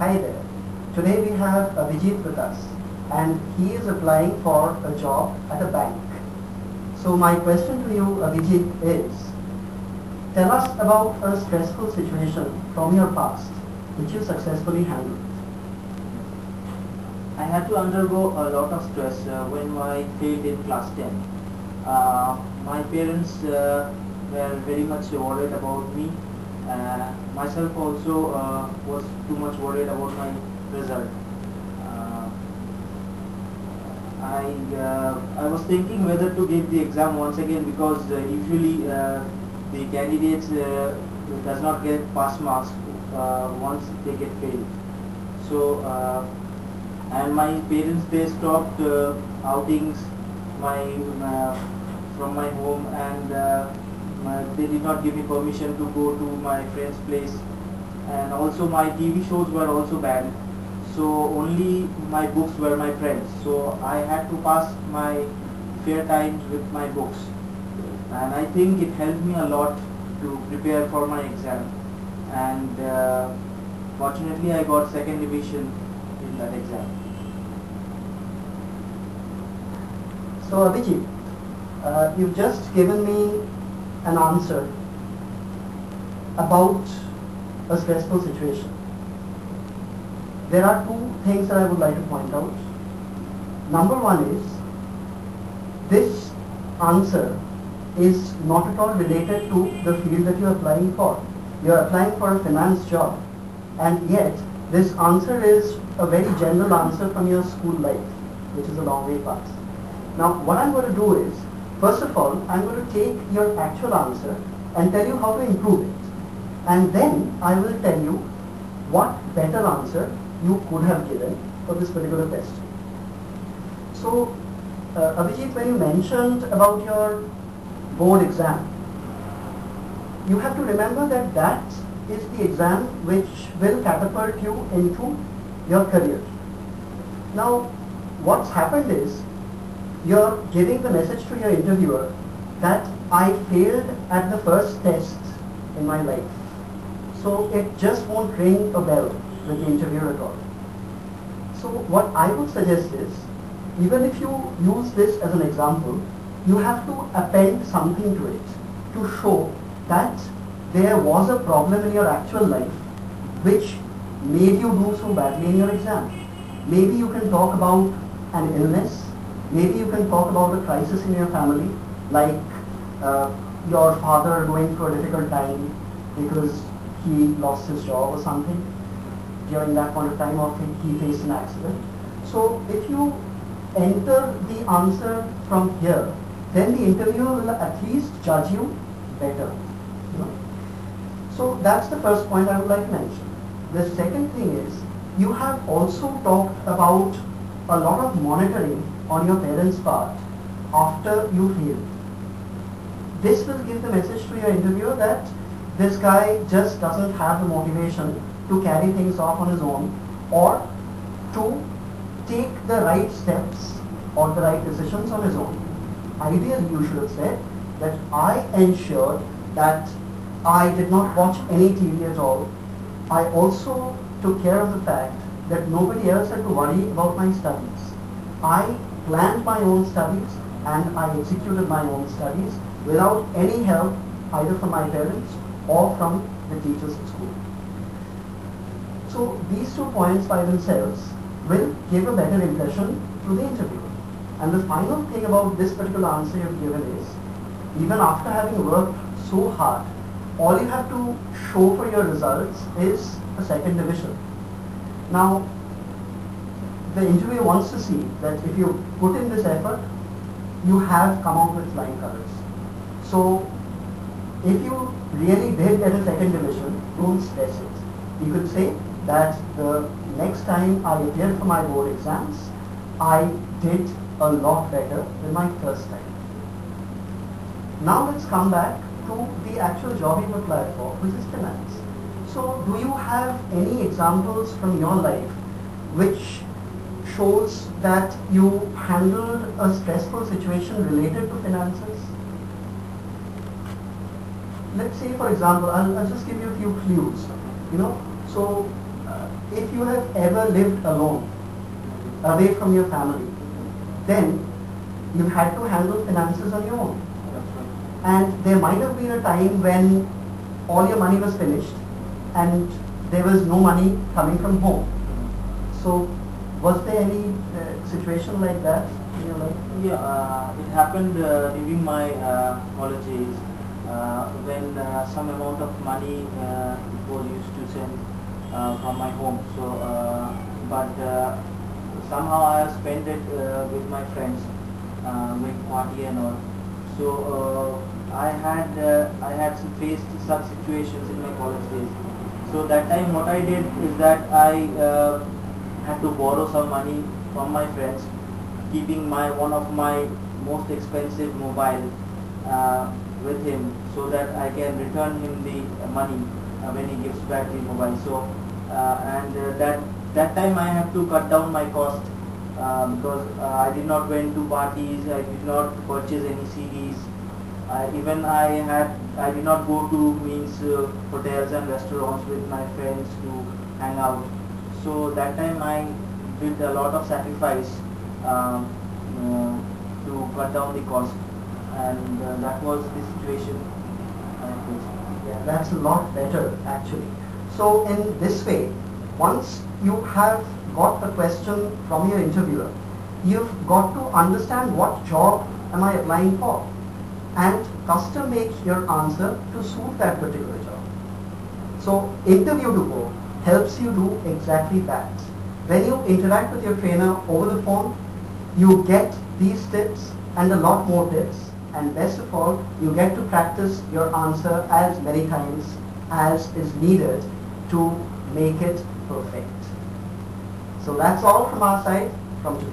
Hi there. Today we have Abhijit with us, and he is applying for a job at a bank. So my question to you, Abhijit, is tell us about a stressful situation from your past which you successfully handled. I had to undergo a lot of stress when I failed in class 10. My parents were very much worried about me. Myself also was too much worried about my result. I was thinking whether to give the exam once again, because usually the candidates does not get pass marks once they get failed. So and my parents, they stopped outings from my home, and they did not give me permission to go to my friend's place, and also my TV shows were also banned, so only my books were my friends. So I had to pass my fair times with my books, and I think it helped me a lot to prepare for my exam, and fortunately I got second division in that exam. So Abhijit, you've just given me an answer about a stressful situation. There are two things that I would like to point out. Number one is, this answer is not at all related to the field that you're applying for. You're applying for a finance job, and yet this answer is a very general answer from your school life, which is a long way past. Now what I'm going to do is, first of all, I'm going to take your actual answer and tell you how to improve it. And then I will tell you what better answer you could have given for this particular question. So, Abhijit, when you mentioned about your board exam, you have to remember that that is the exam which will catapult you into your career. Now, what's happened is, you're giving the message to your interviewer that I failed at the first test in my life. So it just won't ring a bell with the interviewer at all. So what I would suggest is, even if you use this as an example, you have to append something to it to show that there was a problem in your actual life which made you do so badly in your exam. Maybe you can talk about an illness. Maybe you can talk about a crisis in your family, like your father going through a difficult time because he lost his job or something during that point of time, or he faced an accident. So if you enter the answer from here, then the interviewer will at least judge you better. You know? So that's the first point I would like to mention. The second thing is, you have also talked about a lot of monitoring on your parents' part after you fail. This will give the message to your interviewer that this guy just doesn't have the motivation to carry things off on his own, or to take the right steps or the right decisions on his own. Ideally, you should have said that I ensured that I did not watch any TV at all. I also took care of the fact that nobody else had to worry about my studies. I planned my own studies and I executed my own studies without any help either from my parents or from the teachers at school. So these 2 points by themselves will give a better impression to the interviewer. And the final thing about this particular answer you've given is, even after having worked so hard, all you have to show for your results is a second division. Now, the interviewer wants to see that if you put in this effort, you have come out with flying colors. So, if you really did get a second division, don't stress it. You could say that the next time I appeared for my board exams, I did a lot better than my first time. Now let's come back to the actual job you applied for, which is finance. So, do you have any examples from your life which shows that you handled a stressful situation related to finances? Let's say, for example, I'll just give you a few clues. So if you have ever lived alone, away from your family, then you had to handle finances on your own. And there might have been a time when all your money was finished and there was no money coming from home. So was there any situation like that in your life? Yeah, it happened during my college days when some amount of money was used to send from my home. So, but somehow I have spent it with my friends, with party and all. So I had faced such situations in my college days. So that time what I did is that I had to borrow some money from my friends, keeping one of my most expensive mobile with him, so that I can return him the money when he gives back the mobile. So that time I have to cut down my cost because I did not went to parties, I did not purchase any CDs. Even I did not go to hotels and restaurants with my friends to hang out. So that time I did a lot of sacrifice to cut down the cost, and that was the situation I faced. Yeah, that's a lot better actually. So in this way, once you have got a question from your interviewer, you've got to understand what job am I applying for, and custom make your answer to suit that particular job. So interview to go helps you do exactly that. When you interact with your trainer over the phone, you get these tips and a lot more tips, and best of all, you get to practice your answer as many times as is needed to make it perfect. So that's all from our side from today.